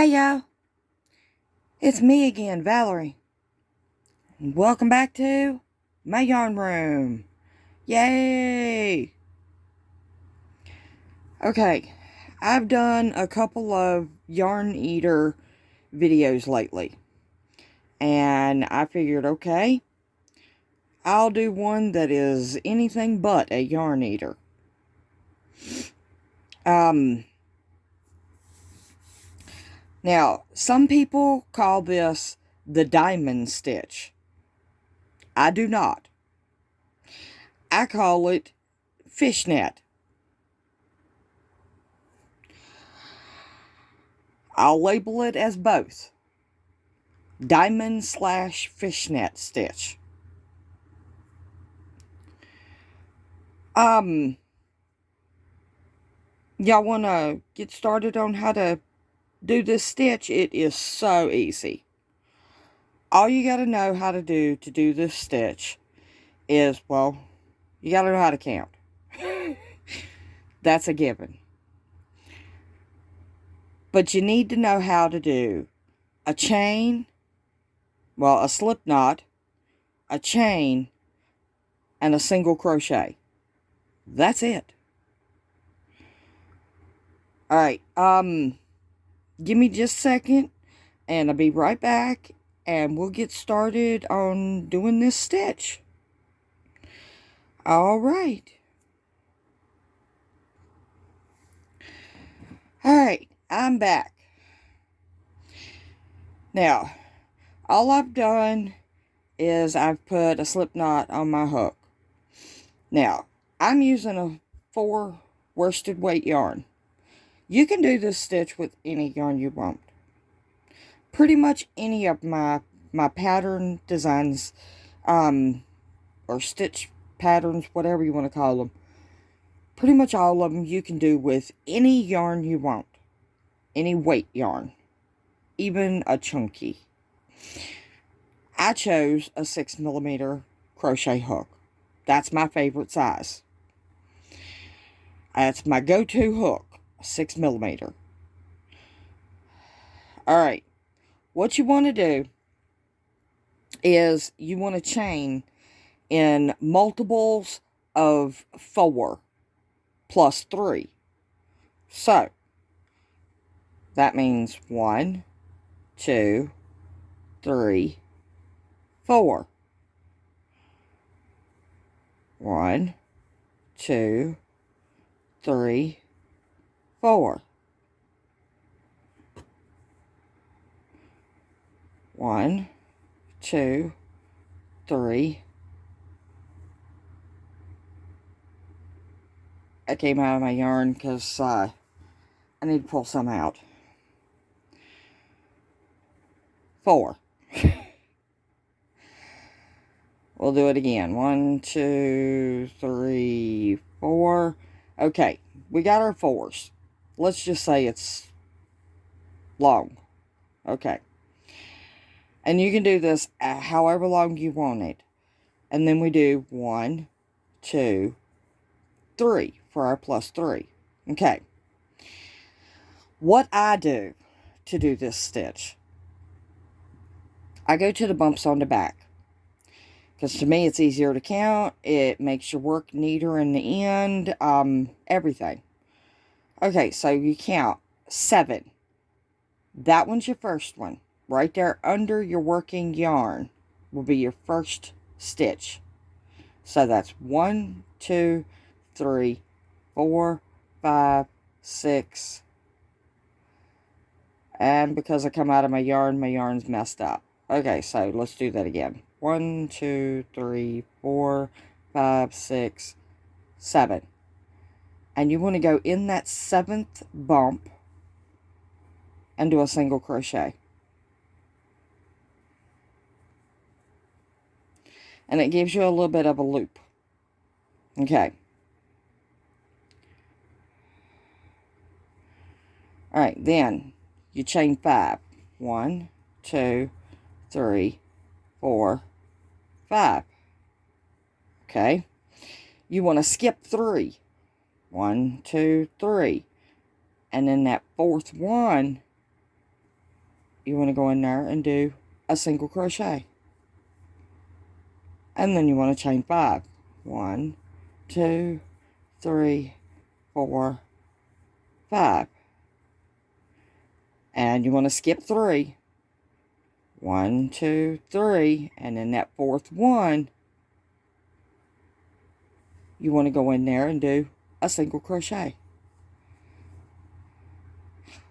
Hey y'all, it's me again, Valerie. And welcome back to my yarn room. Yay! Okay, I've done a couple of yarn eater videos lately. And I figured, okay, I'll do one that is anything but a yarn eater. Now, some people call this the diamond stitch. I do not. I call it fishnet. I'll label it as both. Diamond / fishnet stitch. Y'all want to get started on how to do this stitch? It is so easy. All you got to know how to do this stitch is, well, you got to know how to count. That's a given. But you need to know how to do a chain, well, a slip knot, a chain, and a single crochet. That's it. Alright, give me just a second, and I'll be right back, and we'll get started on doing this stitch. Alright. Alright, I'm back. Now, all I've done is I've put a slip knot on my hook. Now, I'm using a 4 worsted weight yarn. You can do this stitch with any yarn you want. Pretty much any of my pattern designs, or stitch patterns, whatever you want to call them. Pretty much all of them you can do with any yarn you want. Any weight yarn. Even a chunky. I chose a 6mm crochet hook. That's my favorite size. That's my go-to hook. 6mm. Alright, what you want to do is you want to chain in multiples of 4 plus 3. So, that means 1, 2, 3, 4. 1, 2, 3, 4. 1, 2, 3. I came out of my yarn because I need to pull some out. 4. We'll do it again. 1, 2, 3, 4. Okay, we got our 4s. Let's just say it's long. Okay. And you can do this however long you want it. And then we do 1, 2, 3 for our plus 3. Okay. What I do to do this stitch, I go to the bumps on the back. Because to me, it's easier to count. It makes your work neater in the end. Everything. Okay, so you count 7. That one's your first one. Right there under your working yarn will be your first stitch. So that's 1, 2, 3, 4, 5, 6. And because I come out of my yarn's messed up. Okay, so let's do that again. 1, 2, 3, 4, 5, 6, 7. And you want to go in that 7th bump and do a single crochet. And it gives you a little bit of a loop. Okay. Alright, then you chain 5. 1, 2, 3, 4, 5. Okay. You want to skip 3. 1, 2, 3. And then that 4th one, you want to go in there and do a single crochet. And then you want to chain 5. 1, 2, 3, 4, 5. And you want to skip 3. 1, 2, 3. And in that 4th one, you want to go in there and do a single crochet.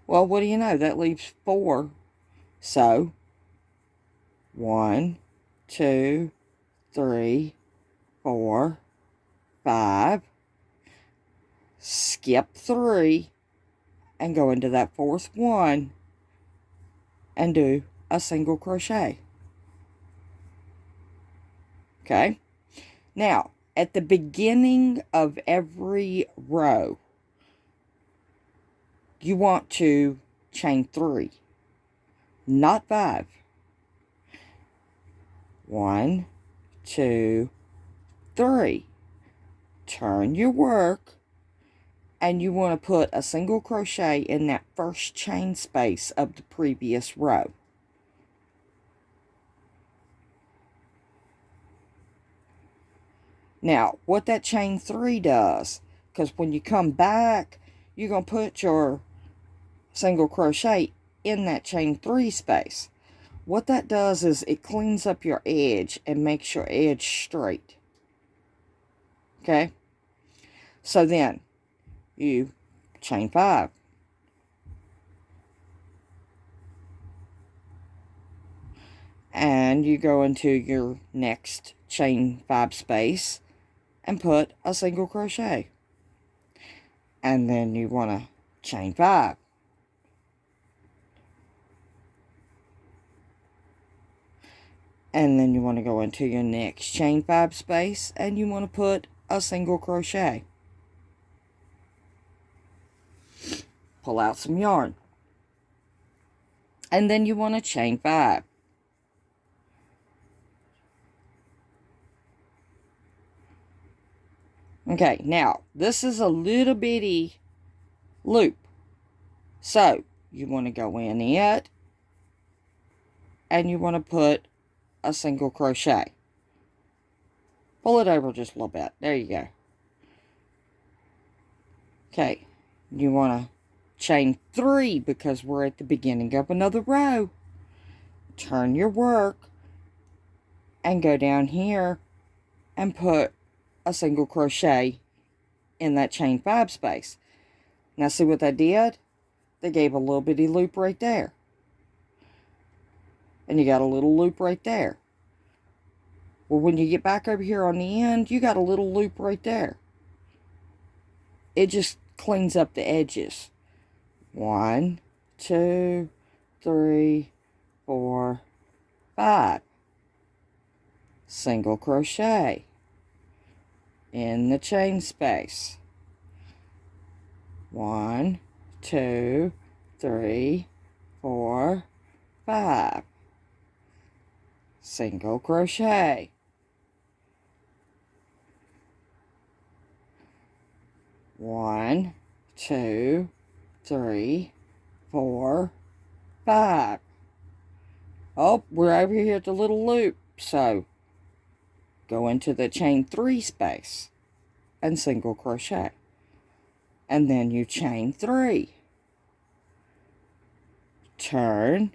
Well, what do you know? That leaves 4. So, 1, 2, 3, 4, 5. Skip 3 and go into that 4th one and do a single crochet. Okay? Now, at the beginning of every row, you want to chain 3, not 5. 1, 2, 3. Turn your work, and you want to put a single crochet in that first chain space of the previous row. Now, what that chain 3 does, because when you come back, you're going to put your single crochet in that chain 3 space. What that does is it cleans up your edge and makes your edge straight. Okay? So then, you chain 5. And you go into your next chain 5 space and put a single crochet. And then you want to chain 5. And then you want to go into your next chain 5 space and you want to put a single crochet. Pull out some yarn. And then you want to chain 5. Okay, now this is a little bitty loop. So you want to go in it and you want to put a single crochet. Pull it over just a little bit. There you go. Okay, you want to chain 3 because we're at the beginning of another row. Turn your work and go down here and put a single crochet in that chain 5 space. Now see what they did? They gave a little bitty loop right there. And you got a little loop right there. Well, when you get back over here on the end, you got a little loop right there. It just cleans up the edges. 1, 2, 3, 4, 5. Single crochet in the chain space. 1, 2, 3, 4, 5. Single crochet. 1, 2, 3, 4, 5. Oh, we're over here at the little loop, so go into the chain 3 space and single crochet. And then you chain 3. Turn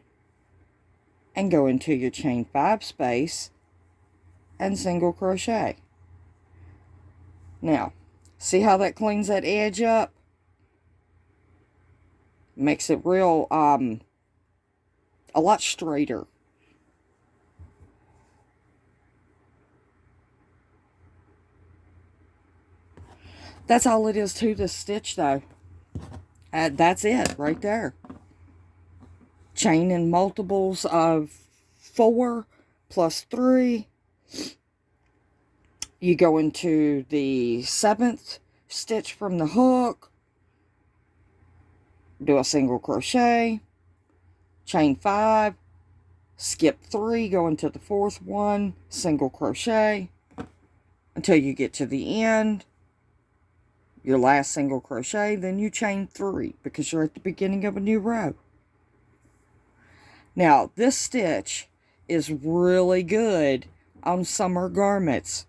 and go into your chain 5 space and single crochet. Now, see how that cleans that edge up? Makes it real, a lot straighter. That's all it is to this stitch, though. That's it, right there. Chain in multiples of 4 plus 3. You go into the 7th stitch from the hook. Do a single crochet. Chain 5. Skip 3, go into the 4th one. Single crochet. Until you get to the end. Your last single crochet, then you chain 3 because you're at the beginning of a new row. Now, this stitch is really good on summer garments.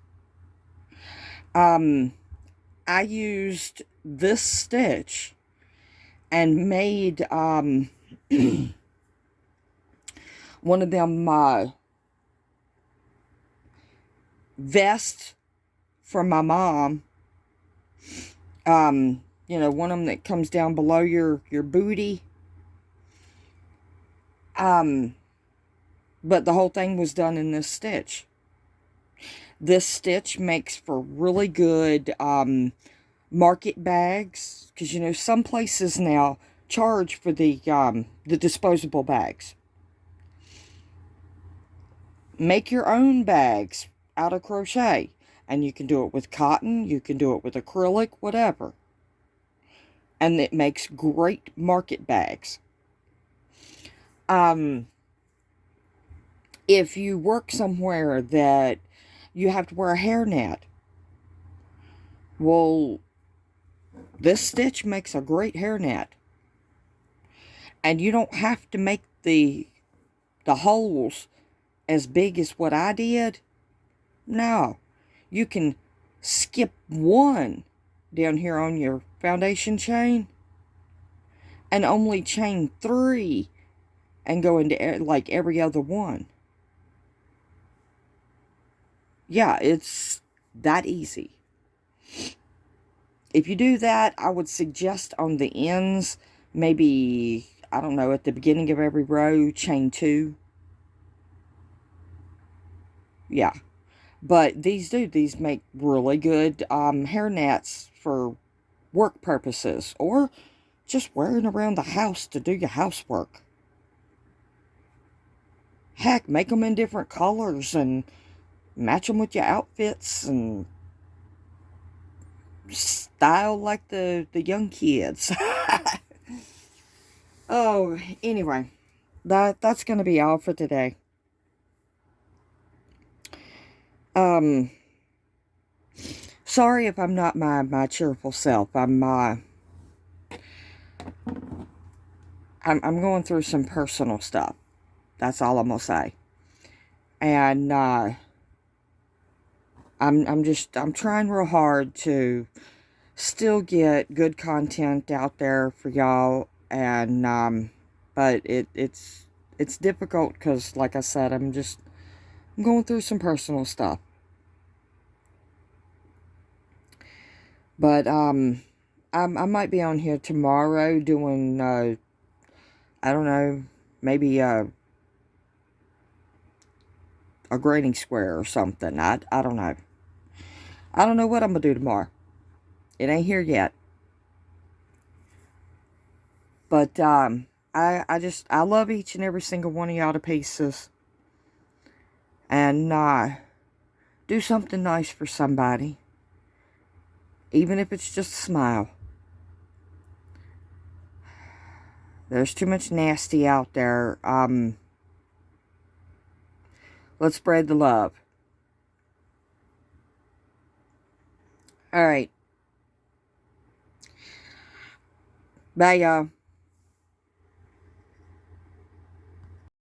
I used this stitch and made one of them vests for my mom. You know, one of them that comes down below your booty. But the whole thing was done in this stitch. This stitch makes for really good market bags, because you know some places now charge for the disposable bags. Make your own bags out of crochet, and you can do it with cotton, you can do it with acrylic, whatever, and it makes great market bags. If you work somewhere that you have to wear a hairnet, well, this stitch makes a great hairnet. And you don't have to make the holes as big as what I did. No. You can skip one down here on your foundation chain and only chain 3 and go into like every other one. Yeah, it's that easy. If you do that, I would suggest on the ends, maybe, I don't know, at the beginning of every row, chain 2. Yeah. But these make really good hairnets for work purposes, or just wearing around the house to do your housework. Heck, make them in different colors and match them with your outfits and style like the young kids. Oh, anyway, that's going to be all for today. Sorry if I'm not my cheerful self. I'm going through some personal stuff. That's all I'm gonna say. And I'm trying real hard to still get good content out there for y'all, and but it's difficult because, like I said, I'm going through some personal stuff. But I might be on here tomorrow doing I don't know, maybe a grading square or something. I don't know. I don't know what I'm gonna do tomorrow. It ain't here yet. But I love each and every single one of y'all to pieces. And do something nice for somebody. Even if it's just a smile. There's too much nasty out there. Let's spread the love. Alright. Bye, y'all.